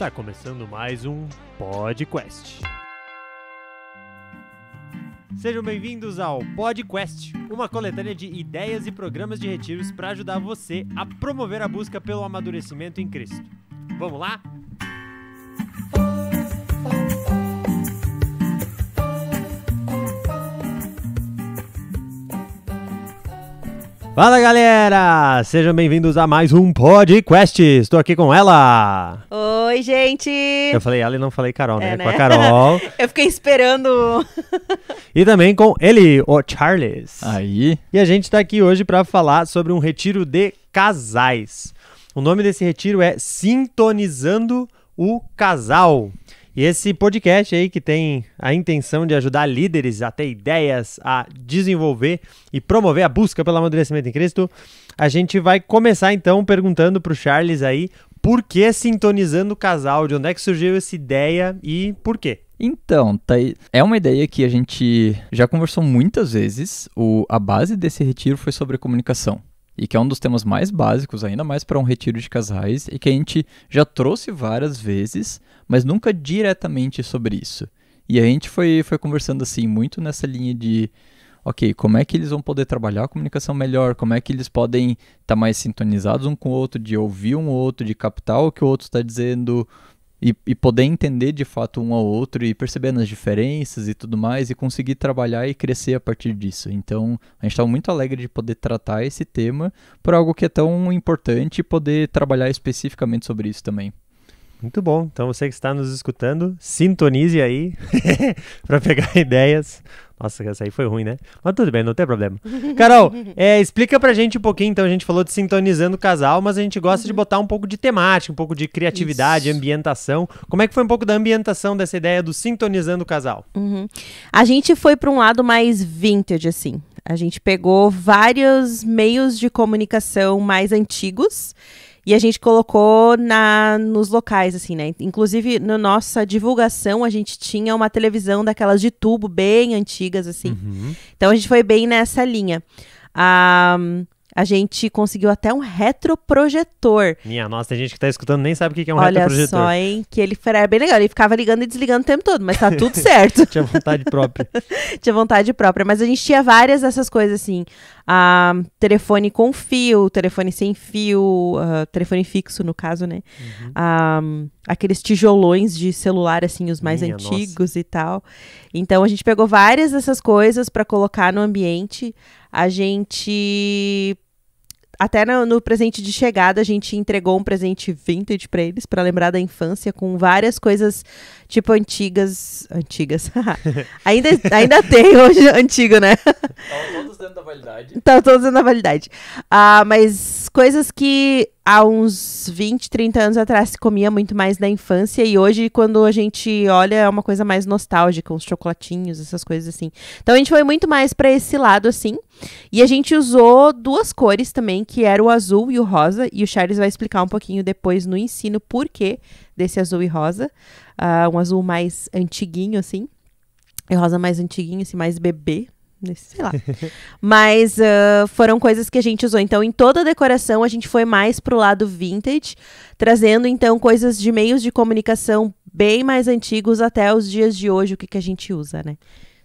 Tá começando mais um PodQuest. Sejam bem-vindos ao PodQuest, uma coletânea de ideias e programas de retiros para ajudar você a promover a busca pelo amadurecimento em Cristo. Vamos lá? Fala galera, sejam bem-vindos a mais um PodQuest, estou aqui com ela. Oi gente. Eu falei ela e não falei Carol, né? Com a Carol. Eu fiquei esperando. E também com ele, o Charles. Aí. E a gente tá aqui hoje para falar sobre um retiro de casais. O nome desse retiro é Sintonizando o Casal. E esse podcast aí que tem a intenção de ajudar líderes a ter ideias, a desenvolver e promover a busca pelo amadurecimento em Cristo, a gente vai começar então perguntando pro Charles aí por que Sintonizando o Casal, de onde é que surgiu essa ideia e por quê? Então, é uma ideia que a gente já conversou muitas vezes. A base desse retiro foi sobre comunicação. E que é um dos temas mais básicos, ainda mais para um retiro de casais, e que a gente já trouxe várias vezes, mas nunca diretamente sobre isso. E a gente foi conversando assim, muito nessa linha de, ok, como é que eles vão poder trabalhar a comunicação melhor, como é que eles podem estar mais sintonizados um com o outro, de ouvir um outro, de captar o que o outro está dizendo, e poder entender de fato um ao outro e percebendo as diferenças e tudo mais e conseguir trabalhar e crescer a partir disso. Então, a gente está muito alegre de poder tratar esse tema por algo que é tão importante e poder trabalhar especificamente sobre isso também. Muito bom. Então, você que está nos escutando, sintonize aí para pegar ideias. Nossa, essa aí foi ruim, né? Mas tudo bem, não tem problema. Carol, explica pra gente um pouquinho. Então, a gente falou de sintonizando o casal, mas a gente gosta de botar um pouco de temática, um pouco de criatividade, ambientação. Como é que foi um pouco da ambientação dessa ideia do sintonizando o casal? A gente foi para um lado mais vintage, assim. A gente pegou vários meios de comunicação mais antigos e a gente colocou nos locais, assim, né? Inclusive, na nossa divulgação, a gente tinha uma televisão daquelas de tubo bem antigas, assim. Então, a gente foi bem nessa linha. A gente conseguiu até um retroprojetor. Minha nossa, tem gente que tá escutando nem sabe o que é um Olha retroprojetor. Olha só, hein? Que ele era bem legal. Ele ficava ligando e desligando o tempo todo, mas tá tudo certo. Tinha vontade própria. Tinha vontade própria. Mas a gente tinha várias dessas coisas, assim. Telefone com fio, telefone sem fio, telefone fixo, no caso, né? Aqueles tijolões de celular, assim, os mais antigos e tal. Então, a gente pegou várias dessas coisas para colocar no ambiente. A gente... Até no presente de chegada, a gente entregou um presente vintage para eles, para lembrar da infância, com várias coisas, tipo, antigas. ainda tem hoje antigo, né? Estavam todos dentro da validade. Estavam todos dentro da validade. Mas coisas que há uns 20, 30 anos atrás se comia muito mais na infância, e hoje, quando a gente olha, é uma coisa mais nostálgica, uns chocolatinhos, essas coisas assim. Então, a gente foi muito mais para esse lado, assim. E a gente usou duas cores também, que era o azul e o rosa, e o Charles vai explicar um pouquinho depois no ensino por que desse azul e rosa. Um azul mais antiguinho, assim, e rosa mais antiguinho, assim, mais bebê, sei lá. Mas foram coisas que a gente usou. Então, em toda a decoração, a gente foi mais pro lado vintage, trazendo, então, coisas de meios de comunicação bem mais antigos até os dias de hoje, o que a gente usa, né?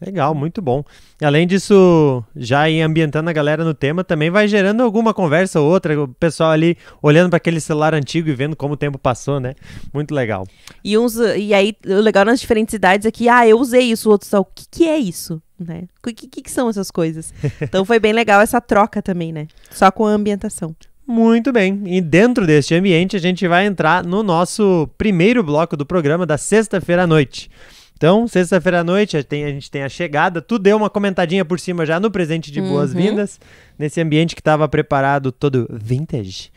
Legal, muito bom. E além disso, já ir ambientando a galera no tema, também vai gerando alguma conversa ou outra, o pessoal ali olhando para aquele celular antigo e vendo como o tempo passou, né? Muito legal. E aí, o legal nas diferentes idades é que, eu usei isso, o outro só, o que é isso? Né? O que são essas coisas? Então foi bem legal essa troca também, né? Só com a ambientação. Muito bem, e dentro deste ambiente a gente vai entrar no nosso primeiro bloco do programa da sexta-feira à noite. Então, sexta-feira à noite, a gente tem a chegada, tu deu uma comentadinha por cima já no presente de boas-vindas, nesse ambiente que estava preparado todo vintage.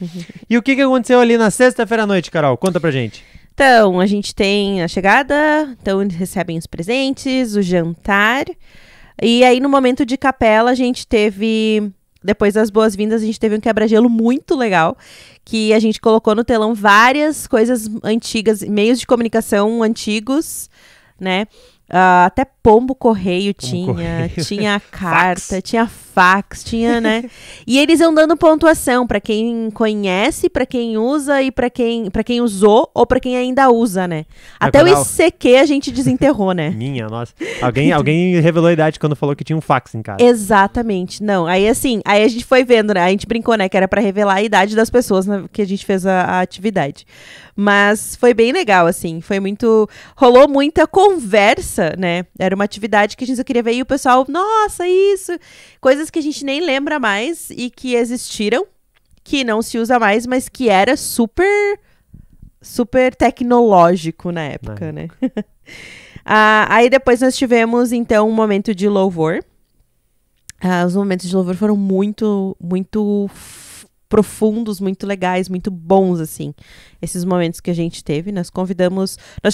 E o que aconteceu ali na sexta-feira à noite, Carol? Conta pra gente. Então, a gente tem a chegada, então eles recebem os presentes, o jantar, e aí no momento de capela a gente teve... Depois das boas-vindas, a gente teve um quebra-gelo muito legal, que a gente colocou no telão várias coisas antigas, meios de comunicação antigos, né? Até pombo correio tinha carta, tinha fax, tinha, né? E eles iam dando pontuação pra quem conhece, pra quem usa e pra quem usou ou pra quem ainda usa, né? Até o ICQ a gente desenterrou, né? Nossa. Alguém revelou a idade quando falou que tinha um fax em casa. Exatamente. Não, aí assim, aí a gente foi vendo, né? A gente brincou, né? Que era pra revelar a idade das pessoas, né, que a gente fez a atividade. Mas foi bem legal, assim. Rolou muita conversa, né? Era uma atividade que a gente só queria ver e o pessoal, nossa, isso. Coisas que a gente nem lembra mais e que existiram, que não se usa mais, mas que era super tecnológico na época, né? Aí depois nós tivemos, então, um momento de louvor. Os momentos de louvor foram muito, muito profundos, muito legais, muito bons, assim. Esses momentos que a gente teve. Nós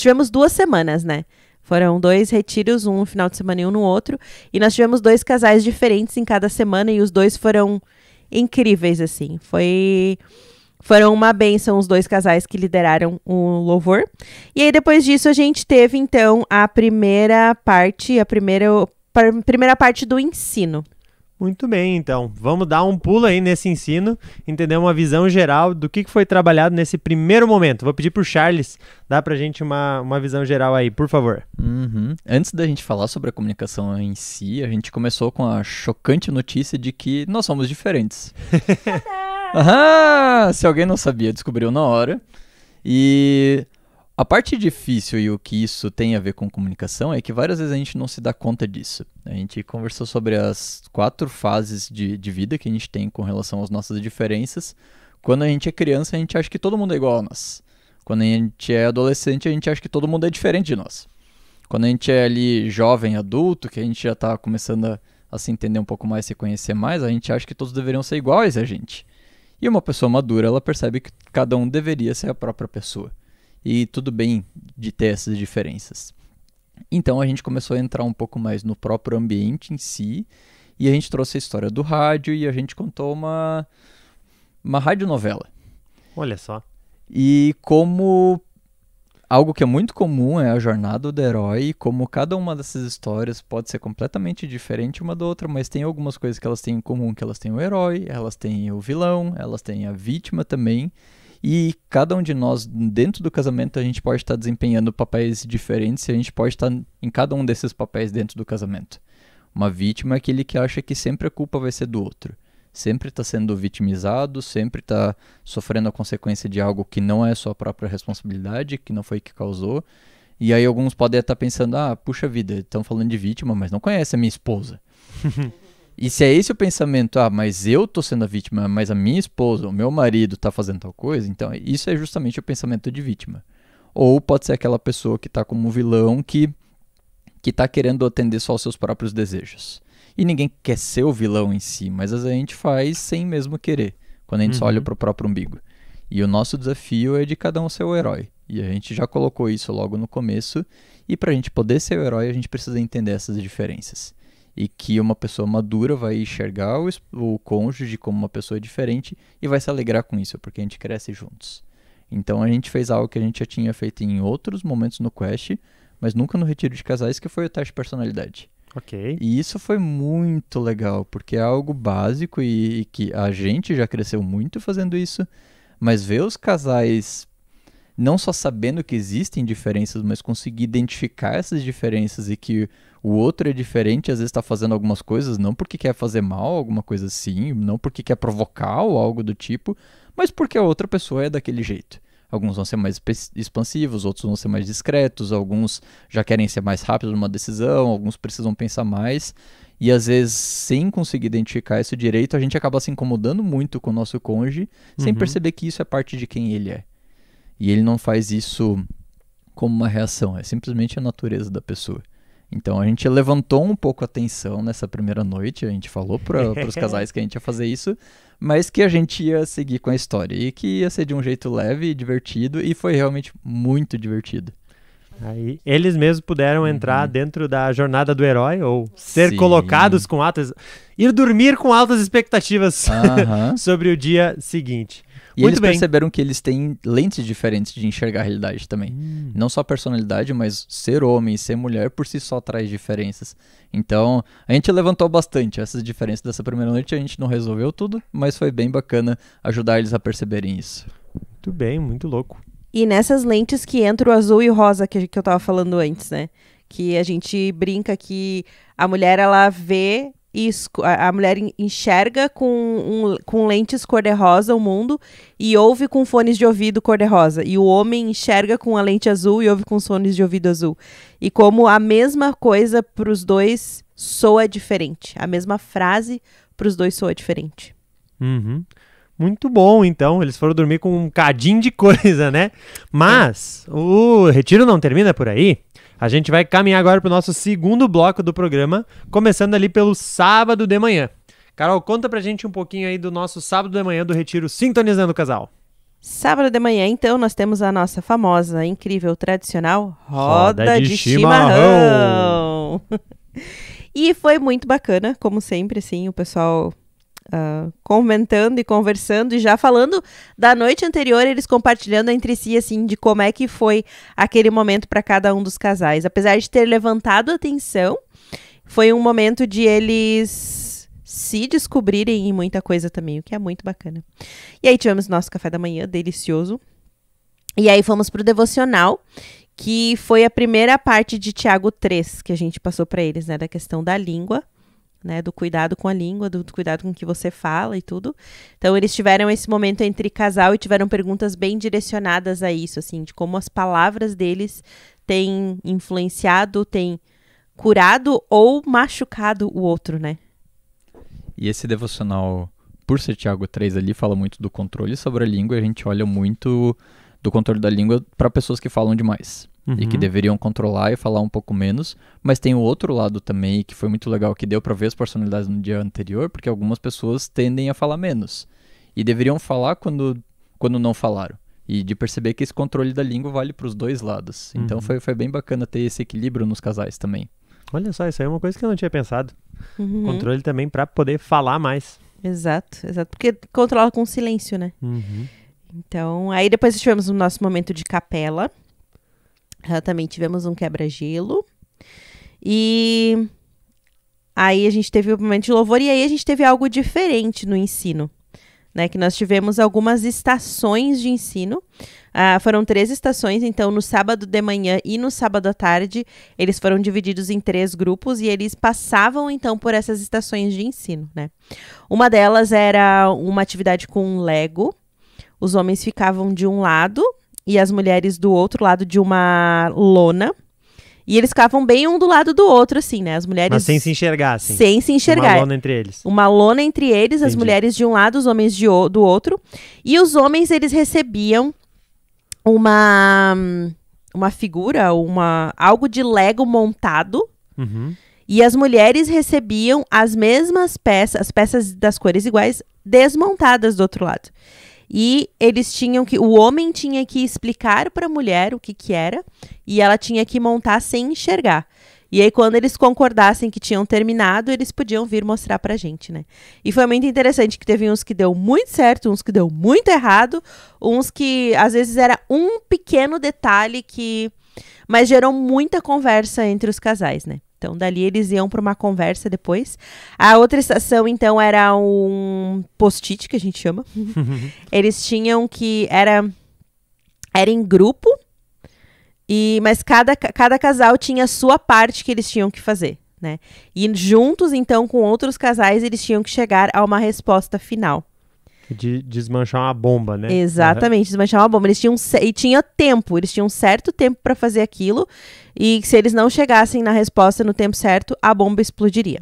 tivemos 2 semanas, né? Foram 2 retiros, um no final de semana e um no outro. E nós tivemos 2 casais diferentes em cada semana e os 2 foram incríveis, assim. Foram uma bênção os 2 casais que lideraram o louvor. E aí, depois disso, a gente teve, então, a primeira parte do ensino. Muito bem, então. Vamos dar um pulo aí nesse ensino, entender uma visão geral do que foi trabalhado nesse primeiro momento. Vou pedir pro Charles dar pra gente uma visão geral aí, por favor. Antes da gente falar sobre a comunicação em si, a gente começou com a chocante notícia de que nós somos diferentes. Se alguém não sabia, descobriu na hora. E a parte difícil e o que isso tem a ver com comunicação é que várias vezes a gente não se dá conta disso. A gente conversou sobre as 4 fases de vida que a gente tem com relação às nossas diferenças. Quando a gente é criança, a gente acha que todo mundo é igual a nós. Quando a gente é adolescente, a gente acha que todo mundo é diferente de nós. Quando a gente é ali jovem, adulto, que a gente já está começando a se entender um pouco mais, se conhecer mais, a gente acha que todos deveriam ser iguais a gente. E uma pessoa madura, ela percebe que cada um deveria ser a própria pessoa. E tudo bem de ter essas diferenças. Então a gente começou a entrar um pouco mais no próprio ambiente em si, e a gente trouxe a história do rádio e a gente contou uma radionovela. Olha só. E como algo que é muito comum é a jornada do herói, como cada uma dessas histórias pode ser completamente diferente uma da outra, mas tem algumas coisas que elas têm em comum, que elas têm o herói, elas têm o vilão, elas têm a vítima também. E cada um de nós, dentro do casamento, a gente pode estar desempenhando papéis diferentes e a gente pode estar em cada um desses papéis dentro do casamento. Uma vítima é aquele que acha que sempre a culpa vai ser do outro. Sempre está sendo vitimizado, sempre está sofrendo a consequência de algo que não é sua própria responsabilidade, que não foi que causou. E aí alguns podem estar pensando, puxa vida, estão falando de vítima, mas não conhece a minha esposa. E se é esse o pensamento, mas eu tô sendo a vítima, mas a minha esposa, o meu marido tá fazendo tal coisa, então isso é justamente o pensamento de vítima. Ou pode ser aquela pessoa que tá como um vilão que tá querendo atender só aos seus próprios desejos. E ninguém quer ser o vilão em si, mas às vezes a gente faz sem mesmo querer, quando a gente só olha pro próprio umbigo. E o nosso desafio é de cada um ser o herói. E a gente já colocou isso logo no começo, e pra gente poder ser o herói, a gente precisa entender essas diferenças. E que uma pessoa madura vai enxergar o cônjuge como uma pessoa diferente e vai se alegrar com isso, porque a gente cresce juntos. Então a gente fez algo que a gente já tinha feito em outros momentos no Quest, mas nunca no Retiro de Casais, que foi o teste de personalidade. Ok. E isso foi muito legal, porque é algo básico e que a gente já cresceu muito fazendo isso, mas ver os casais não só sabendo que existem diferenças, mas conseguir identificar essas diferenças e que o outro é diferente, às vezes está fazendo algumas coisas não porque quer fazer mal, alguma coisa assim, não porque quer provocar ou algo do tipo, mas porque a outra pessoa é daquele jeito. Alguns vão ser mais expansivos, outros vão ser mais discretos, alguns já querem ser mais rápidos numa decisão, alguns precisam pensar mais. E às vezes, sem conseguir identificar isso direito, a gente acaba se incomodando muito com o nosso cônjuge, sem perceber que isso é parte de quem ele é. E ele não faz isso como uma reação, é simplesmente a natureza da pessoa. Então a gente levantou um pouco a tensão nessa primeira noite, a gente falou para os casais que a gente ia fazer isso, mas que a gente ia seguir com a história e que ia ser de um jeito leve e divertido, e foi realmente muito divertido. Aí eles mesmos puderam entrar dentro da jornada do herói, ou ser Sim. colocados com altas... Ir dormir com altas expectativas Aham. sobre o dia seguinte. E Muito eles bem. perceberam que eles têm lentes diferentes de enxergar a realidade também. Não só a personalidade, mas ser homem e ser mulher por si só traz diferenças. Então, a gente levantou bastante essas diferenças dessa primeira noite. A gente não resolveu tudo, mas foi bem bacana ajudar eles a perceberem isso. Muito bem, muito louco. E nessas lentes que entra o azul e o rosa que eu tava falando antes, né? Que a gente brinca que a mulher, ela vê... A mulher enxerga com lentes cor-de-rosa o mundo e ouve com fones de ouvido cor-de-rosa. E o homem enxerga com a lente azul e ouve com os fones de ouvido azul. E como a mesma coisa para os dois soa diferente. A mesma frase para os dois soa diferente. Uhum. Muito bom, então. Eles foram dormir com um cadinho de coisa, né? Mas o retiro não termina por aí. A gente vai caminhar agora para o nosso segundo bloco do programa, começando ali pelo sábado de manhã. Carol, conta pra gente um pouquinho aí do nosso sábado de manhã do retiro Sintonizando o Casal. Sábado de manhã, então, nós temos a nossa famosa, incrível, tradicional Roda de chimarrão. E foi muito bacana, como sempre, assim, o pessoal comentando e conversando e já falando da noite anterior, eles compartilhando entre si, assim, de como é que foi aquele momento para cada um dos casais. Apesar de ter levantado a atenção, foi um momento de eles se descobrirem em muita coisa também, o que é muito bacana. E aí tivemos nosso café da manhã, delicioso. E aí fomos pro devocional, que foi a primeira parte de Tiago 3, que a gente passou para eles, né, da questão da língua, né, do cuidado com a língua, do cuidado com o que você fala e tudo. Então, eles tiveram esse momento entre casal e tiveram perguntas bem direcionadas a isso, assim, de como as palavras deles têm influenciado, têm curado ou machucado o outro, né? E esse devocional, por ser Tiago 3 ali, fala muito do controle sobre a língua. A gente olha muito do controle da língua para pessoas que falam demais. E que deveriam controlar e falar um pouco menos. Mas tem o outro lado também, que foi muito legal, que deu pra ver as personalidades no dia anterior, porque algumas pessoas tendem a falar menos. E deveriam falar quando não falaram. E de perceber que esse controle da língua vale pros dois lados. Então foi bem bacana ter esse equilíbrio nos casais também. Olha só, isso aí é uma coisa que eu não tinha pensado. Uhum. Controle também pra poder falar mais. Exato. Porque controla com silêncio, né? Uhum. Então, aí depois tivemos o nosso momento de capela. Também tivemos um quebra-gelo. E aí a gente teve o momento de louvor. E aí a gente teve algo diferente no ensino, né? Que nós tivemos algumas estações de ensino. Foram 3 estações. Então, no sábado de manhã e no sábado à tarde, eles foram divididos em 3 grupos. E eles passavam, então, por essas estações de ensino, né? Uma delas era uma atividade com Lego. Os homens ficavam de um lado e as mulheres do outro lado de uma lona. E eles ficavam bem um do lado do outro, assim, né? As mulheres... Mas sem se enxergar, assim. Sem se enxergar. Uma lona entre eles. Uma lona entre eles, as Entendi. mulheres de um lado, os homens do outro. E os homens, eles recebiam uma figura, algo de Lego montado. Uhum. E as mulheres recebiam as mesmas peças, as peças das cores iguais, desmontadas do outro lado. E o homem tinha que explicar para a mulher o que era, e ela tinha que montar sem enxergar. E aí, quando eles concordassem que tinham terminado, eles podiam vir mostrar pra gente, né? E foi muito interessante que teve uns que deu muito certo, uns que deu muito errado, uns que, às vezes, era um pequeno detalhe mas gerou muita conversa entre os casais, né? Então, dali eles iam para uma conversa depois. A outra estação, então, era um post-it, que a gente chama. Eles tinham que... Era em grupo, mas cada casal tinha a sua parte que eles tinham que fazer, né? E juntos, então, com outros casais, eles tinham que chegar a uma resposta final. De desmanchar uma bomba, né? Exatamente, desmanchar uma bomba. Eles tinha tempo, eles tinham um certo tempo para fazer aquilo, e se eles não chegassem na resposta no tempo certo, a bomba explodiria.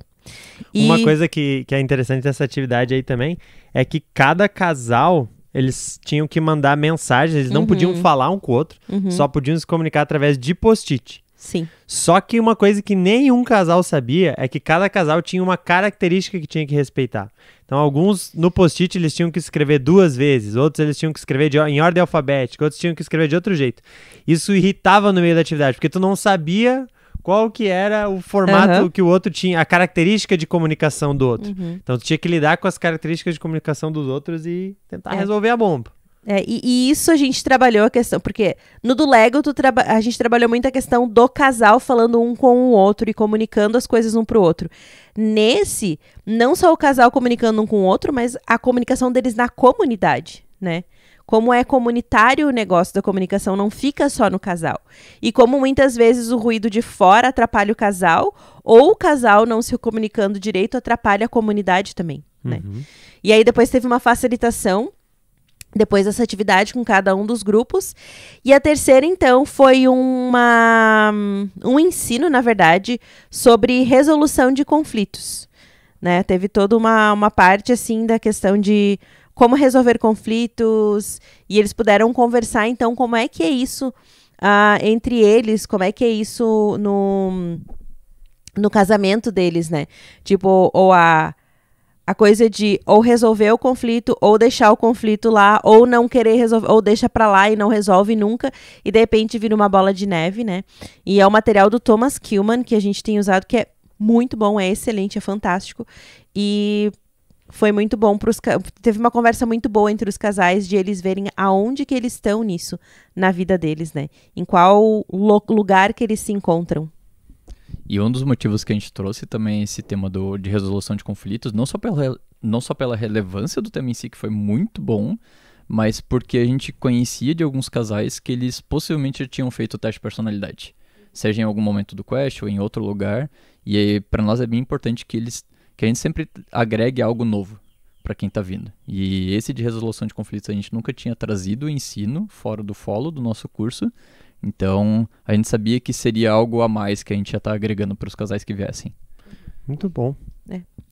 Uma coisa que é interessante dessa atividade aí também é que cada casal, eles tinham que mandar mensagens, eles não podiam falar um com o outro, só podiam se comunicar através de post-it. Sim. Só que uma coisa que nenhum casal sabia é que cada casal tinha uma característica que tinha que respeitar. Então, alguns no post-it eles tinham que escrever 2 vezes, outros eles tinham que escrever em ordem alfabética, outros tinham que escrever de outro jeito. Isso irritava no meio da atividade, porque tu não sabia qual que era o formato que o outro tinha, a característica de comunicação do outro. Então, tu tinha que lidar com as características de comunicação dos outros e tentar resolver a bomba. E isso a gente trabalhou a questão, porque no do Lego a gente trabalhou muito a questão do casal falando um com o outro e comunicando as coisas um pro outro. Nesse, não só o casal comunicando um com o outro, mas a comunicação deles na comunidade, né? Como é comunitário o negócio da comunicação, não fica só no casal. E como muitas vezes o ruído de fora atrapalha o casal, ou o casal não se comunicando direito atrapalha a comunidade também, né? E aí depois teve uma facilitação depois dessa atividade com cada um dos grupos. E a terceira, então, foi um ensino, na verdade, sobre resolução de conflitos, né? Teve toda uma parte, assim, da questão de como resolver conflitos, e eles puderam conversar, então, como é que é isso entre eles, como é que é isso no casamento deles, né? Tipo, ou a coisa de ou resolver o conflito, ou deixar o conflito lá, ou não querer resolver, ou deixa pra lá e não resolve nunca, e de repente vira uma bola de neve, né? E é o material do Thomas Kilmann, que a gente tem usado, que é muito bom, é excelente, é fantástico, e foi muito bom teve uma conversa muito boa entre os casais, de eles verem aonde que eles estão nisso, na vida deles, né? Em qual lugar que eles se encontram. E um dos motivos que a gente trouxe também é esse tema de resolução de conflitos, não só pela relevância do tema em si, que foi muito bom, mas porque a gente conhecia de alguns casais que eles possivelmente já tinham feito o teste de personalidade, seja em algum momento do Quest ou em outro lugar, e para nós é bem importante que a gente sempre agregue algo novo para quem está vindo. E esse de resolução de conflitos a gente nunca tinha trazido o ensino fora do follow do nosso curso. Então, a gente sabia que seria algo a mais que a gente ia estar agregando para os casais que viessem. Muito bom.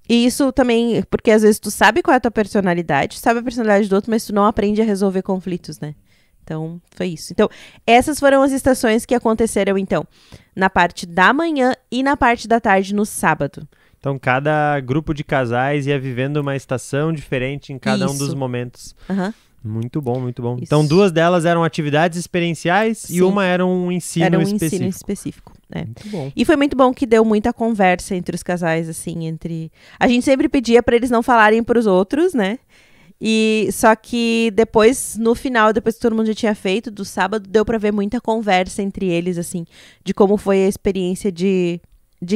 E isso também, porque às vezes tu sabe qual é a tua personalidade, sabe a personalidade do outro, mas tu não aprende a resolver conflitos, né? Então, foi isso. Então, essas foram as estações que aconteceram, então, na parte da manhã e na parte da tarde no sábado. Então, cada grupo de casais ia vivendo uma estação diferente em cada um dos momentos. Muito bom, muito bom. Isso. Então, 2 delas eram atividades experienciais e uma era um ensino específico. Ensino específico, né? Muito bom. E foi muito bom que deu muita conversa entre os casais, assim, A gente sempre pedia para eles não falarem pros outros, né? E só que depois, no final, depois que todo mundo já tinha feito, do sábado, deu para ver muita conversa entre eles, assim, de como foi a experiência de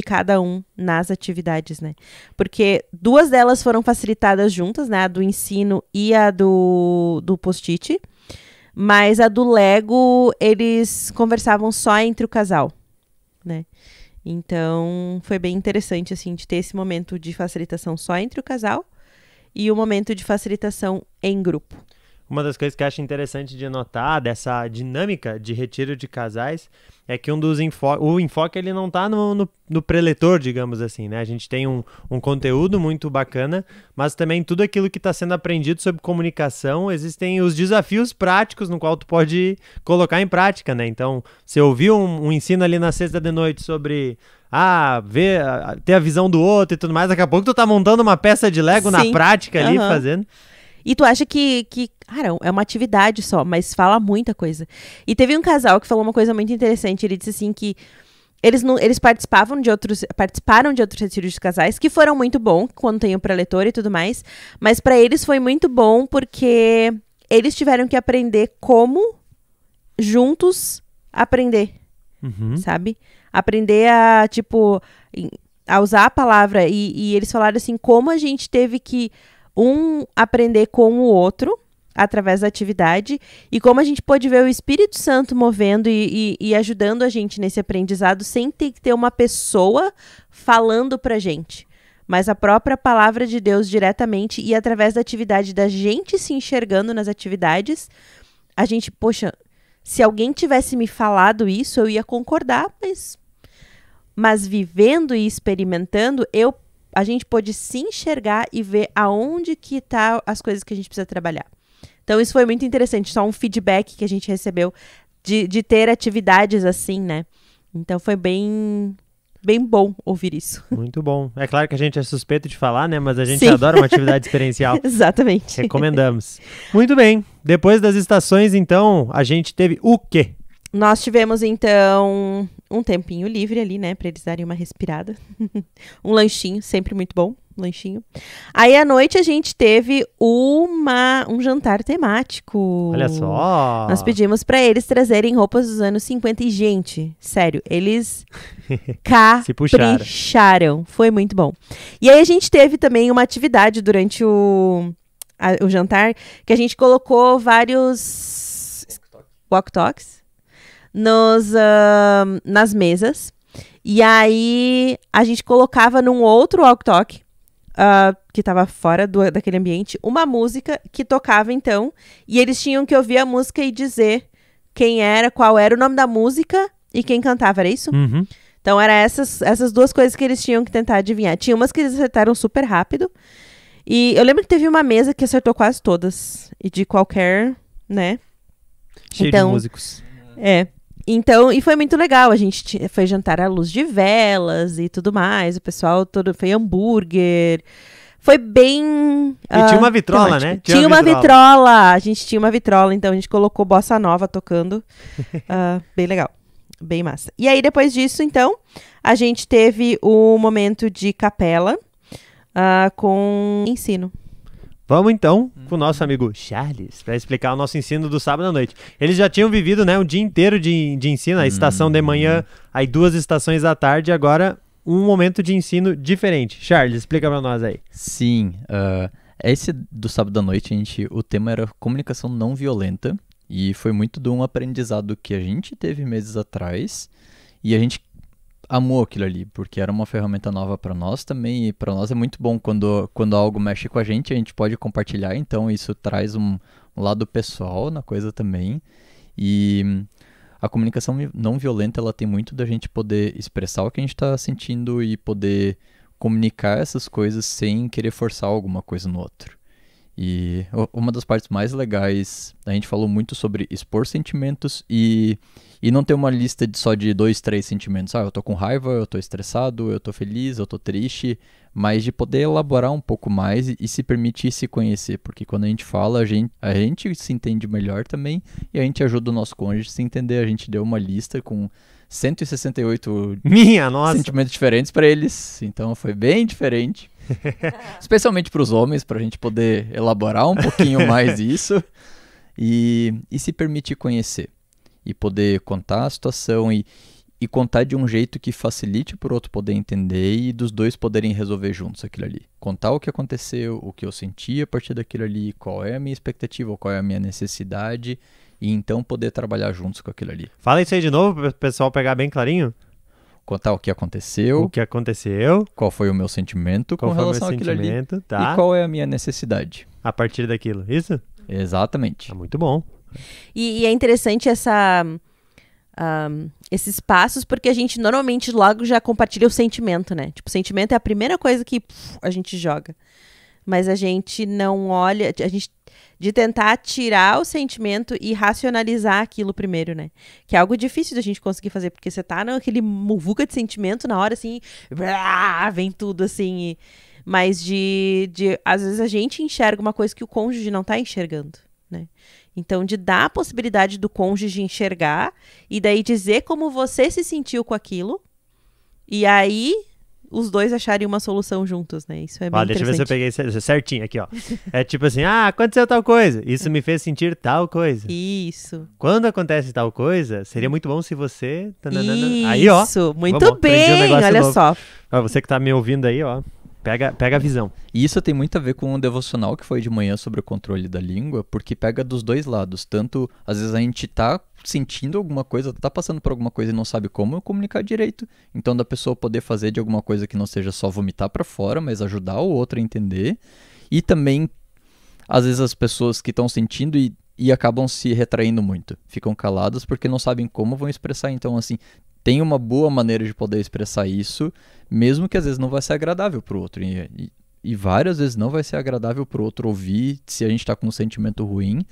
cada um nas atividades, né? Porque 2 delas foram facilitadas juntas, né? A do ensino e a do post-it. Mas a do Lego, eles conversavam só entre o casal, né? Então, foi bem interessante, assim, de ter esse momento de facilitação só entre o casal e o momento de facilitação em grupo. Uma das coisas que eu acho interessante de notar dessa dinâmica de retiro de casais é que o enfoque ele não está no preletor, digamos assim, né? A gente tem um conteúdo muito bacana, mas também tudo aquilo que está sendo aprendido sobre comunicação, existem os desafios práticos no qual tu pode colocar em prática, né? Então, você ouviu um ensino ali na sexta de noite sobre ter a visão do outro e tudo mais, daqui a pouco tu tá montando uma peça de Lego na prática ali, fazendo. E tu acha que, cara, é uma atividade só, mas fala muita coisa. E teve um casal que falou uma coisa muito interessante. Ele disse assim que eles participaram de outros retiros de casais, que foram muito bons, quando tem o preletor e tudo mais. Mas para eles foi muito bom, porque eles tiveram que aprender como juntos aprender, sabe? Aprender a usar a palavra. E eles falaram assim, como a gente teve que aprender com o outro através da atividade e como a gente pôde ver o Espírito Santo movendo e ajudando a gente nesse aprendizado sem ter que ter uma pessoa falando pra gente, mas a própria palavra de Deus diretamente e através da atividade da gente se enxergando nas atividades, a gente, poxa, se alguém tivesse me falado isso, eu ia concordar, mas vivendo e experimentando, a gente pode se enxergar e ver aonde que tá as coisas que a gente precisa trabalhar. Então, isso foi muito interessante. Só um feedback que a gente recebeu de ter atividades assim, né? Então foi bem bom ouvir isso. Muito bom. É claro que a gente é suspeito de falar, né? Mas a gente Sim. adora uma atividade experiencial. Exatamente. Recomendamos. Muito bem. Depois das estações, então, a gente teve o quê? Nós tivemos, então, um tempinho livre ali, né? Pra eles darem uma respirada. Um lanchinho, sempre muito bom. Lanchinho. Aí, à noite, a gente teve um jantar temático. Olha só. Nós pedimos pra eles trazerem roupas dos anos 50 e, gente, sério, eles Se puxaram. capricharam. Foi muito bom. E aí, a gente teve também uma atividade durante o jantar, que a gente colocou vários walk-talks nas mesas. E aí, a gente colocava num outro walk-talk, que estava fora daquele ambiente, uma música que tocava, então, e eles tinham que ouvir a música e dizer quem era, qual era o nome da música e quem cantava, era isso? Uhum. Então, eram essas duas coisas que eles tinham que tentar adivinhar. Tinha umas que eles acertaram super rápido, e eu lembro que teve uma mesa que acertou quase todas, e de qualquer, né? Cheio Então, de músicos. Então, e foi muito legal. A gente foi jantar à luz de velas e tudo mais. O pessoal todo foi hambúrguer. Foi bem. E tinha uma vitrola, temático. né? Tinha uma vitrola. A gente tinha uma vitrola, então a gente colocou bossa nova tocando. Bem legal. Bem massa. E aí, depois disso, então, a gente teve o momento de capela com ensino. Vamos então com o nosso amigo Charles para explicar o nosso ensino do sábado à noite. Eles já tinham vivido, né, um dia inteiro de ensino, a estação de manhã, aí 2 estações à tarde, agora um momento de ensino diferente. Charles, explica para nós aí. Sim, esse do sábado à noite, o tema era comunicação não violenta, e foi muito de um aprendizado que a gente teve meses atrás, e a gente amou aquilo ali, porque era uma ferramenta nova para nós também, e para nós é muito bom quando algo mexe com a gente pode compartilhar, então isso traz um lado pessoal na coisa também, e a comunicação não violenta, ela tem muito da gente poder expressar o que a gente está sentindo e poder comunicar essas coisas sem querer forçar alguma coisa no outro. E uma das partes mais legais, a gente falou muito sobre expor sentimentos e não ter uma lista só de 2, 3 sentimentos. Eu tô com raiva, eu tô estressado, eu tô feliz, eu tô triste, mas de poder elaborar um pouco mais e se permitir se conhecer, porque quando a gente fala, a gente se entende melhor também e a gente ajuda o nosso cônjuge a se entender. A gente deu uma lista com 168 sentimentos diferentes para eles, então foi bem diferente. Especialmente para os homens, para a gente poder elaborar um pouquinho mais isso e se permitir conhecer e poder contar a situação e contar de um jeito que facilite para o outro poder entender e dos dois poderem resolver juntos aquilo ali. Contar o que aconteceu, o que eu senti a partir daquilo ali, qual é a minha expectativa, qual é a minha necessidade e então poder trabalhar juntos com aquilo ali. Fala isso aí de novo para o pessoal pegar bem clarinho. Contar o que aconteceu, qual foi o meu sentimento com relação àquilo ali tá. E qual é a minha necessidade. A partir daquilo, isso? Exatamente. Muito bom. E é interessante esses passos, porque a gente normalmente logo já compartilha o sentimento, né? Tipo, o sentimento é a primeira coisa que a gente joga. Mas a gente não olha... De tentar tirar o sentimento e racionalizar aquilo primeiro, né? Que é algo difícil da gente conseguir fazer, porque você tá naquele muvuca de sentimento na hora, assim, vem tudo, assim. Mas às vezes a gente enxerga uma coisa que o cônjuge não tá enxergando, né? Então, de dar a possibilidade do cônjuge enxergar e daí dizer como você se sentiu com aquilo e aí os dois acharem uma solução juntos, né? Isso é bem interessante. Deixa eu ver se eu peguei certinho aqui, ó. É tipo assim, aconteceu tal coisa, isso me fez sentir tal coisa. Isso. Quando acontece tal coisa, seria muito bom se você... Isso, aí, ó. muito bem, olha novo. só. Você que tá me ouvindo aí, ó. Pega a visão. E isso tem muito a ver com o devocional que foi de manhã sobre o controle da língua, porque pega dos dois lados. Tanto, às vezes a gente tá sentindo alguma coisa, tá passando por alguma coisa e não sabe como comunicar direito. Então, da pessoa poder fazer de alguma coisa que não seja só vomitar pra fora, mas ajudar o outro a entender. E também, às vezes as pessoas que estão sentindo e acabam se retraindo muito. Ficam caladas porque não sabem como vão expressar. Então, assim, tem uma boa maneira de poder expressar isso, mesmo que às vezes não vai ser agradável pro outro. E várias vezes não vai ser agradável pro outro ouvir se a gente tá com um sentimento ruim,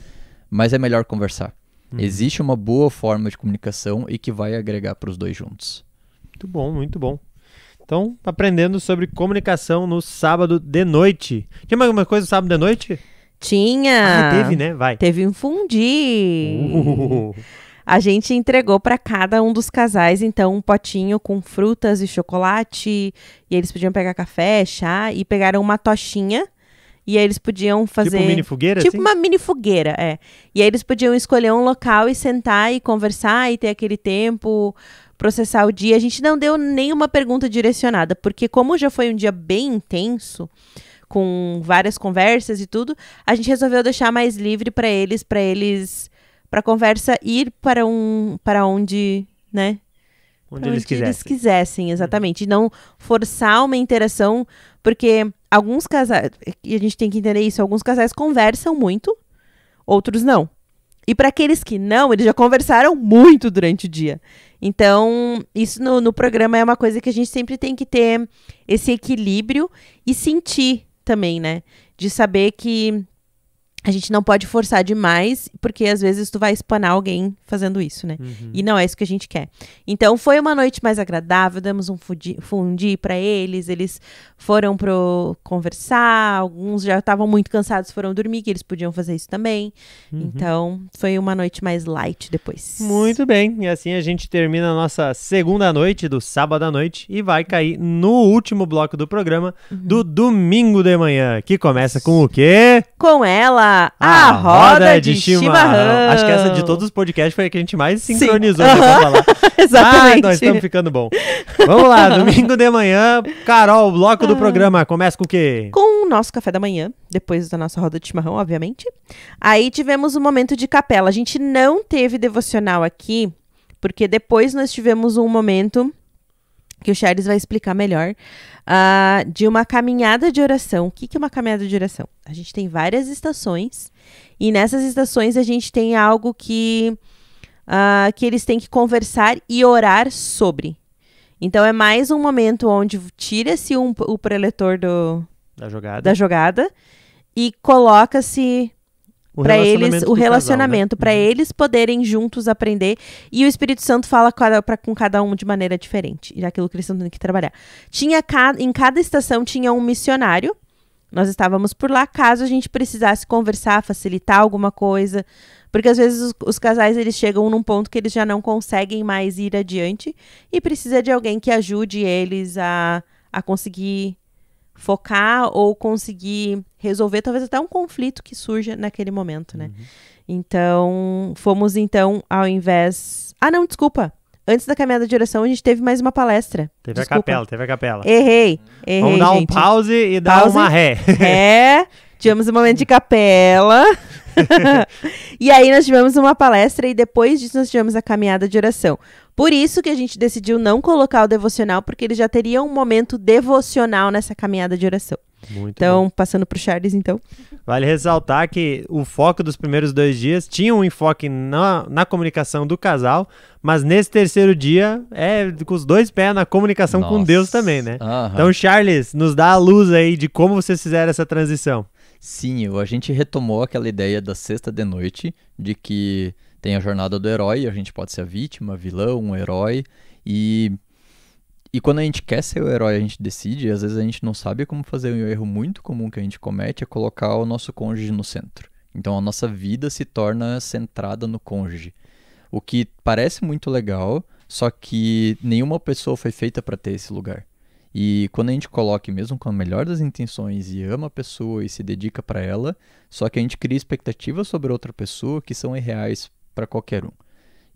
mas é melhor conversar. Existe uma boa forma de comunicação e que vai agregar para os dois juntos. Muito bom, muito bom. Então, aprendendo sobre comunicação no sábado de noite. Tinha mais alguma coisa no sábado de noite? Tinha. Teve, né? Vai. Teve um fundi. A gente entregou para cada um dos casais, então, um potinho com frutas e chocolate. E eles podiam pegar café, chá e pegaram uma tochinha. E aí eles podiam fazer... Tipo uma mini fogueira, Tipo assim? uma mini fogueira, é. E aí eles podiam escolher um local e sentar e conversar e ter aquele tempo, processar o dia. A gente não deu nenhuma pergunta direcionada, porque como já foi um dia bem intenso, com várias conversas e tudo, a gente resolveu deixar mais livre para eles, para a conversa ir para onde, né? Onde eles quisessem, exatamente. E não forçar uma interação, porque alguns casais, e a gente tem que entender isso, alguns casais conversam muito, outros não. E para aqueles que não, eles já conversaram muito durante o dia. Então, isso no programa é uma coisa que a gente sempre tem que ter esse equilíbrio e sentir também, né? De saber que a gente não pode forçar demais, porque às vezes tu vai espanar alguém fazendo isso, né? E não é isso que a gente quer. Então, foi uma noite mais agradável, demos um fundi para eles foram pro conversar, alguns já estavam muito cansados, foram dormir, que eles podiam fazer isso também. Então, foi uma noite mais light depois. Muito bem, e assim a gente termina a nossa segunda noite do sábado à noite e vai cair no último bloco do programa do domingo de manhã, que começa com o quê? Com ela, a roda de chimarrão. Acho que essa de todos os podcasts foi a que a gente mais sincronizou pra falar. Exatamente. Nós estamos ficando bom. Vamos lá, domingo de manhã. Carol, o bloco do programa começa com o quê? Com o nosso café da manhã, depois da nossa roda de chimarrão, obviamente. Aí tivemos um momento de capela. A gente não teve devocional aqui, porque depois nós tivemos um momento que o Charles vai explicar melhor, de uma caminhada de oração. O que é uma caminhada de oração? A gente tem várias estações, e nessas estações a gente tem algo que eles têm que conversar e orar sobre. Então é mais um momento onde tira-se o preletor da jogada e coloca-se para eles o relacionamento, para eles poderem juntos aprender, e o Espírito Santo fala com cada um de maneira diferente, e aquilo que eles estão tendo que trabalhar. Em cada estação tinha um missionário, nós estávamos por lá, caso a gente precisasse conversar, facilitar alguma coisa, porque às vezes os casais eles chegam num ponto que eles já não conseguem mais ir adiante, e precisa de alguém que ajude eles a conseguir focar ou conseguir resolver talvez até um conflito que surja naquele momento, né? Então, fomos ao invés... não, desculpa. Antes da caminhada de oração, a gente teve mais uma palestra. Teve a capela. Errei, vamos dar gente. Um pause e dar uma ré. Tivemos um momento de capela. E aí nós tivemos uma palestra e depois disso nós tivemos a caminhada de oração. Por isso que a gente decidiu não colocar o devocional, porque ele já teria um momento devocional nessa caminhada de oração. Então, passando pro Charles, então. Vale ressaltar que o foco dos primeiros 2 dias tinha um enfoque na comunicação do casal, mas nesse terceiro dia é com os 2 pés na comunicação com Deus também, né? Então, Charles, nos dá a luz aí de como vocês fizeram essa transição. Sim, a gente retomou aquela ideia da sexta de noite, de que tem a jornada do herói, a gente pode ser a vítima, vilão, um herói, e quando a gente quer ser o herói, a gente decide, e às vezes a gente não sabe como fazer. Um erro muito comum que a gente comete é colocar o nosso cônjuge no centro. Então a nossa vida se torna centrada no cônjuge, o que parece muito legal, só que nenhuma pessoa foi feita para ter esse lugar. E quando a gente coloca, mesmo com a melhor das intenções, e ama a pessoa e se dedica para ela, só que a gente cria expectativas sobre outra pessoa que são irreais para qualquer um.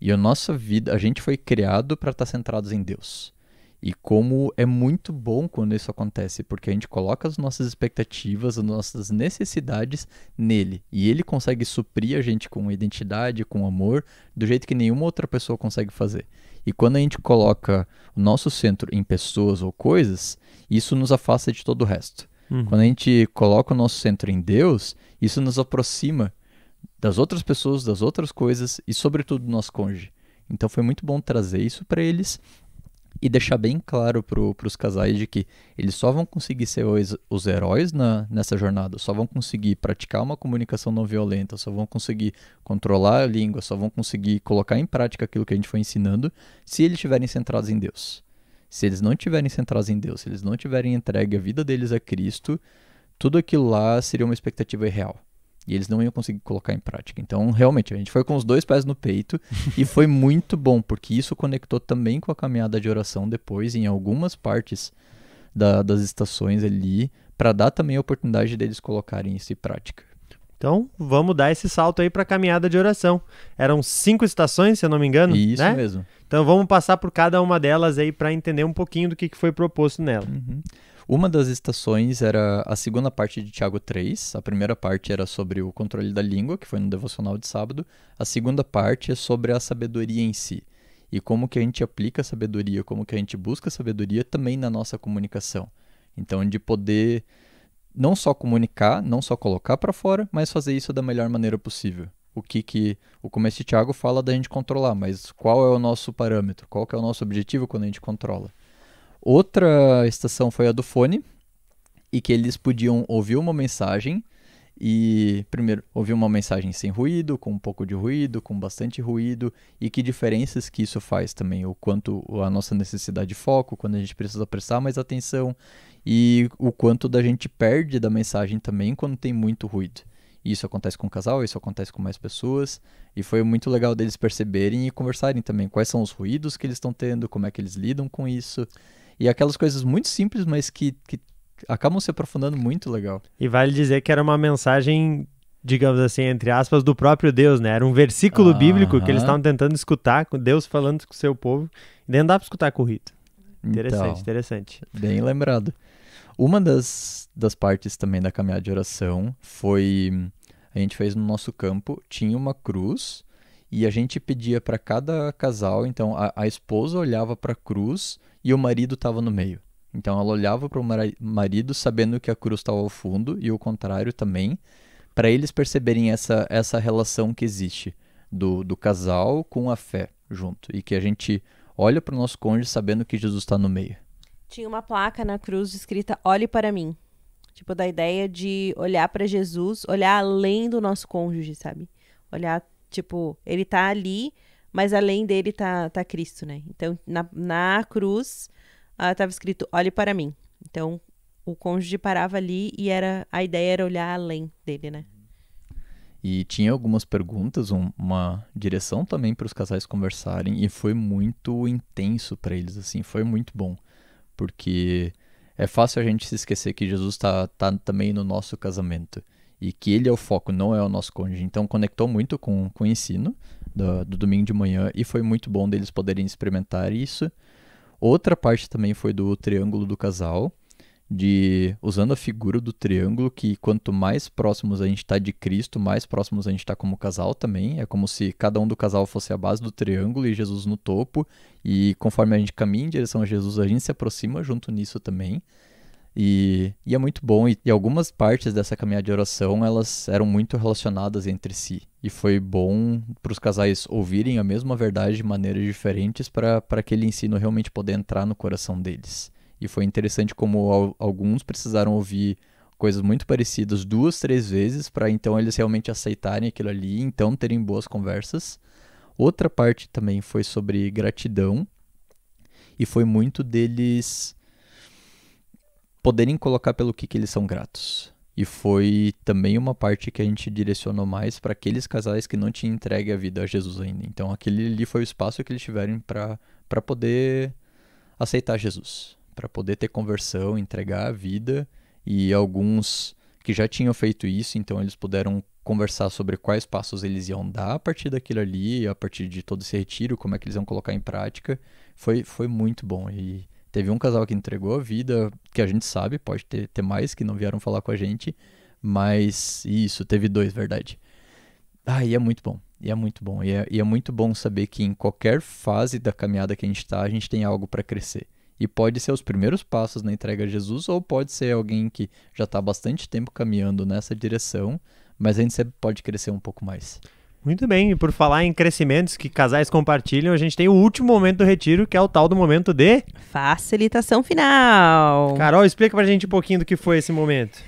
E a nossa vida, a gente foi criado para estar centrados em Deus. E como é muito bom quando isso acontece, porque a gente coloca as nossas expectativas, as nossas necessidades nele. E ele consegue suprir a gente com identidade, com amor, do jeito que nenhuma outra pessoa consegue fazer. E quando a gente coloca o nosso centro em pessoas ou coisas, isso nos afasta de todo o resto. Quando a gente coloca o nosso centro em Deus, isso nos aproxima das outras pessoas, das outras coisas e, sobretudo, do nosso cônjuge. Então foi muito bom trazer isso para eles. e deixar bem claro para os casais de que eles só vão conseguir ser os heróis nessa jornada, só vão conseguir praticar uma comunicação não violenta, só vão conseguir controlar a língua, só vão conseguir colocar em prática aquilo que a gente foi ensinando se eles estiverem centrados em Deus. Se eles não estiverem centrados em Deus, se eles não tiverem entregue a vida deles a Cristo, tudo aquilo lá seria uma expectativa irreal. E eles não iam conseguir colocar em prática. Então, realmente, a gente foi com os 2 pés no peito e foi muito bom, porque isso conectou também com a caminhada de oração depois, em algumas partes das estações ali, para dar também a oportunidade deles colocarem isso em prática. Então, vamos dar esse salto aí para a caminhada de oração. Eram 5 estações, se eu não me engano, Isso né? mesmo. Então, vamos passar por cada uma delas aí para entender um pouquinho do que foi proposto nela. Uhum. Uma das estações era a segunda parte de Tiago 3. A primeira parte era sobre o controle da língua, que foi no devocional de sábado. A segunda parte é sobre a sabedoria em si. E como que a gente aplica a sabedoria, como que a gente busca a sabedoria também na nossa comunicação. Então, de poder não só comunicar, não só colocar para fora, mas fazer isso da melhor maneira possível. O que o começo de Tiago fala da gente controlar, mas qual é o nosso parâmetro? Qual que é o nosso objetivo quando a gente controla? Outra estação foi a do fone, e que eles podiam ouvir uma mensagem e, primeiro, ouvir uma mensagem sem ruído, com um pouco de ruído, com bastante ruído, e que diferenças que isso faz também, o quanto a nossa necessidade de foco, quando a gente precisa prestar mais atenção, e o quanto da gente perde da mensagem também quando tem muito ruído. Isso acontece com o casal, isso acontece com mais pessoas, e foi muito legal deles perceberem e conversarem também quais são os ruídos que eles estão tendo, como é que eles lidam com isso. E aquelas coisas muito simples, mas que acabam se aprofundando muito legal. E vale dizer que era uma mensagem, digamos assim, entre aspas, do próprio Deus, né? Era um versículo bíblico que eles estavam tentando escutar, com Deus falando com o seu povo, e nem dá para escutar corrido. Interessante, Então, interessante. Bem lembrado. Uma das partes também da caminhada de oração foi, a gente fez no nosso campo, tinha uma cruz, e a gente pedia para cada casal, então a esposa olhava para a cruz e o marido estava no meio. Então ela olhava para o marido sabendo que a cruz estava ao fundo e o contrário também, para eles perceberem essa relação que existe do casal com a fé junto. E que a gente olha para o nosso cônjuge sabendo que Jesus está no meio. Tinha uma placa na cruz escrita "Olhe para mim". Tipo, da ideia de olhar para Jesus, olhar além do nosso cônjuge, sabe? Olhar, tipo, ele tá ali, mas além dele tá Cristo, né? Então, na cruz, estava escrito "Olhe para mim". Então, o cônjuge parava ali e a ideia era olhar além dele, né? E tinha algumas perguntas, uma direção também para os casais conversarem, e foi muito intenso para eles, assim, foi muito bom. Porque é fácil a gente se esquecer que Jesus está também no nosso casamento, e que ele é o foco, não é o nosso cônjuge. Então conectou muito com o ensino do domingo de manhã, e foi muito bom deles poderem experimentar isso. Outra parte também foi do triângulo do casal, usando a figura do triângulo, que quanto mais próximos a gente está de Cristo, mais próximos a gente está como casal também. É como se cada um do casal fosse a base do triângulo e Jesus no topo. E conforme a gente caminha em direção a Jesus, a gente se aproxima junto nisso também. E é muito bom. E algumas partes dessa caminhada de oração, elas eram muito relacionadas entre si. E foi bom para os casais ouvirem a mesma verdade de maneiras diferentes para aquele ensino realmente poder entrar no coração deles. E foi interessante como alguns precisaram ouvir coisas muito parecidas 2, 3 vezes para então eles realmente aceitarem aquilo ali e então terem boas conversas. Outra parte também foi sobre gratidão, e foi muito deles poderem colocar pelo que eles são gratos. E foi também uma parte que a gente direcionou mais para aqueles casais que não tinham entregue a vida a Jesus ainda. Então aquele ali foi o espaço que eles tiveram para poder aceitar Jesus, para poder ter conversão, entregar a vida. E alguns que já tinham feito isso, então eles puderam conversar sobre quais passos eles iam dar a partir daquilo ali, a partir de todo esse retiro, como é que eles iam colocar em prática. Foi muito bom. E teve um casal que entregou a vida, que a gente sabe, pode ter mais que não vieram falar com a gente, mas isso, teve 2, verdade. E é muito bom. E é muito bom. E é muito bom saber que em qualquer fase da caminhada que a gente está, a gente tem algo para crescer. E pode ser os primeiros passos na entrega a Jesus, ou pode ser alguém que já está há bastante tempo caminhando nessa direção, mas a gente sempre pode crescer um pouco mais. Muito bem, e por falar em crescimentos que casais compartilham, a gente tem o último momento do retiro, que é o tal do momento de... Facilitação final. Carol, explica pra gente um pouquinho do que foi esse momento.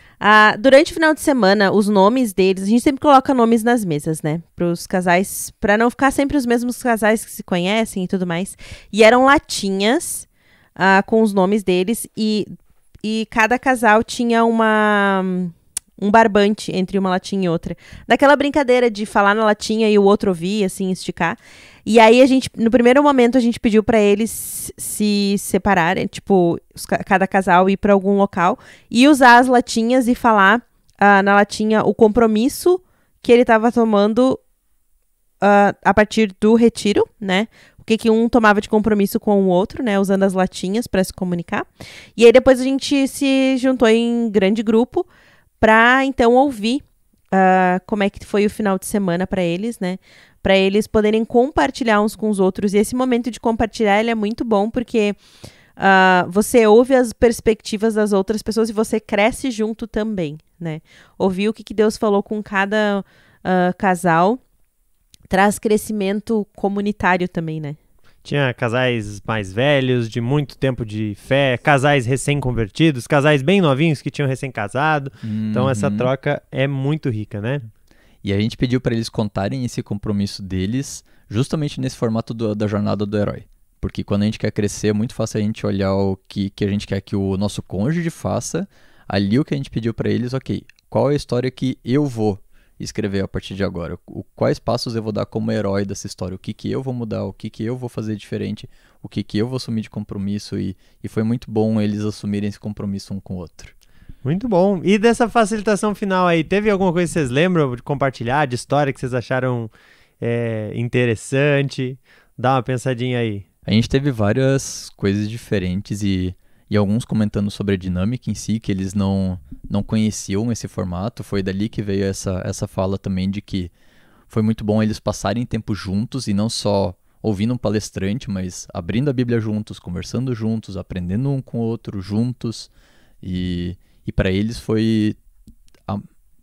Durante o final de semana, os nomes deles, a gente sempre coloca nomes nas mesas, né? Para os casais, para não ficar sempre os mesmos casais que se conhecem e tudo mais. E eram latinhas com os nomes deles e cada casal tinha um barbante entre uma latinha e outra. Daquela brincadeira de falar na latinha e o outro ouvir, assim, esticar. E aí, no primeiro momento, a gente pediu pra eles se separarem, tipo, cada casal ir pra algum local e usar as latinhas e falar na latinha o compromisso que ele tava tomando a partir do retiro, né? O que um tomava de compromisso com o outro, né? Usando as latinhas pra se comunicar. E aí, depois a gente se juntou em grande grupo pra, então, ouvir como é que foi o final de semana pra eles, né? Para eles poderem compartilhar uns com os outros. E esse momento de compartilhar, ele é muito bom, porque você ouve as perspectivas das outras pessoas e você cresce junto também, né? Ouvir o que Deus falou com cada casal traz crescimento comunitário também, né? Tinha casais mais velhos, de muito tempo de fé, casais recém-convertidos, casais bem novinhos que tinham recém-casado. Então essa troca é muito rica, né? E a gente pediu para eles contarem esse compromisso deles justamente nesse formato da jornada do herói. Porque quando a gente quer crescer, é muito fácil a gente olhar o que a gente quer que o nosso cônjuge faça. Ali o que a gente pediu para eles, ok, qual é a história que eu vou escrever a partir de agora? Quais passos eu vou dar como herói dessa história? O que eu vou mudar? O que eu vou fazer diferente? O que eu vou assumir de compromisso? E foi muito bom eles assumirem esse compromisso um com o outro. Muito bom. E dessa facilitação final aí, teve alguma coisa que vocês lembram de compartilhar, de história que vocês acharam interessante? Dá uma pensadinha aí. A gente teve várias coisas diferentes e alguns comentando sobre a dinâmica em si, que eles não conheciam esse formato. Foi dali que veio essa fala também de que foi muito bom eles passarem tempo juntos e não só ouvindo um palestrante, mas abrindo a Bíblia juntos, conversando juntos, aprendendo um com o outro juntos. E para eles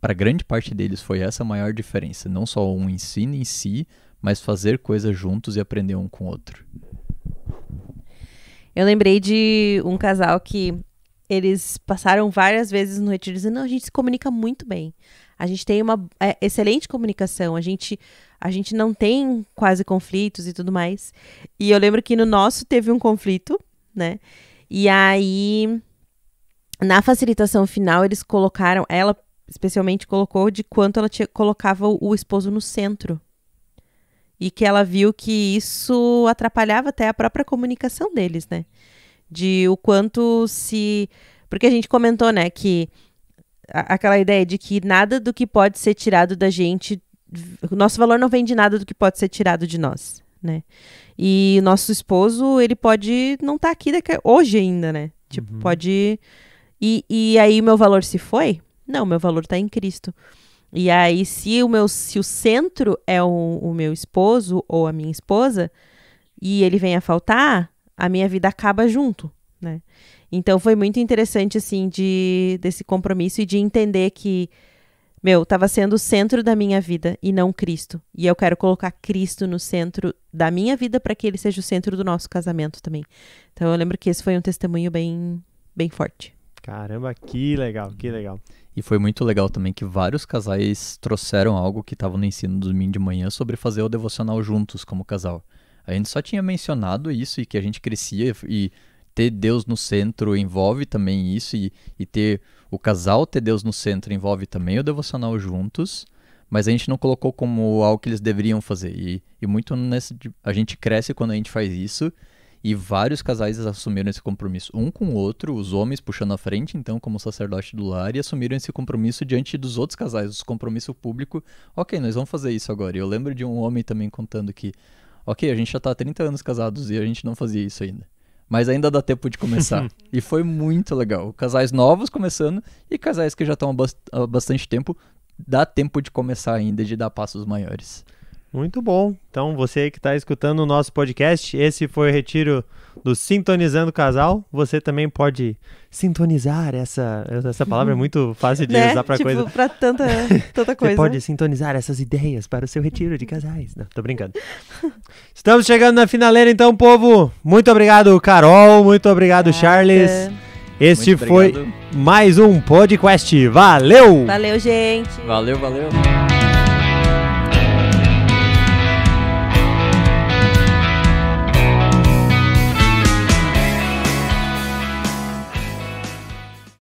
para grande parte deles foi essa a maior diferença. Não só um ensino em si, mas fazer coisas juntos e aprender um com o outro. Eu lembrei de um casal que eles passaram várias vezes no retiro dizendo, não, a gente se comunica muito bem. A gente tem uma excelente comunicação, a gente não tem quase conflitos e tudo mais. E eu lembro que no nosso teve um conflito, né? E aí, na facilitação final, eles colocaram, ela especialmente colocou de quanto ela colocava o esposo no centro. E que ela viu que isso atrapalhava até a própria comunicação deles, né? De o quanto porque a gente comentou, né, que aquela ideia de que nada do que pode ser tirado da gente, o nosso valor não vem de nada do que pode ser tirado de nós, né? E nosso esposo, ele pode não estar aqui hoje ainda, né? Tipo, pode... E aí o meu valor se foi? Não, meu valor está em Cristo. E aí, se o centro é o meu esposo ou a minha esposa, e ele vem a faltar, a minha vida acaba junto, né? Então, foi muito interessante, assim, desse compromisso e de entender que, estava sendo o centro da minha vida e não Cristo. E eu quero colocar Cristo no centro da minha vida para que ele seja o centro do nosso casamento também. Então, eu lembro que esse foi um testemunho bem, bem forte. Caramba, que legal, que legal. E foi muito legal também que vários casais trouxeram algo que estava no ensino do domingo de manhã sobre fazer o devocional juntos como casal. A gente só tinha mencionado isso e que a gente crescia e ter Deus no centro envolve também isso e ter o casal ter Deus no centro envolve também o devocional juntos, mas a gente não colocou como algo que eles deveriam fazer. E muito a gente cresce quando a gente faz isso. E vários casais assumiram esse compromisso um com o outro, os homens puxando a frente, então, como sacerdote do lar, e assumiram esse compromisso diante dos outros casais, o compromisso público. Ok, nós vamos fazer isso agora. E eu lembro de um homem também contando que, ok, a gente já está há 30 anos casados e a gente não fazia isso ainda. Mas ainda dá tempo de começar. E foi muito legal. Casais novos começando e casais que já estão há bastante tempo, dá tempo de começar ainda e de dar passos maiores. Muito bom. Então, você que está escutando o nosso podcast, esse foi o retiro do Sintonizando o Casal. Você também pode sintonizar essa palavra é muito fácil de usar para tipo, coisa. Pra tanta coisa. Você pode sintonizar essas ideias para o seu retiro de casais. Não, tô brincando. Estamos chegando na finaleira, então, povo. Muito obrigado, Carol. Muito obrigado, Charles. Este foi mais um podcast. Valeu! Valeu, gente. Valeu.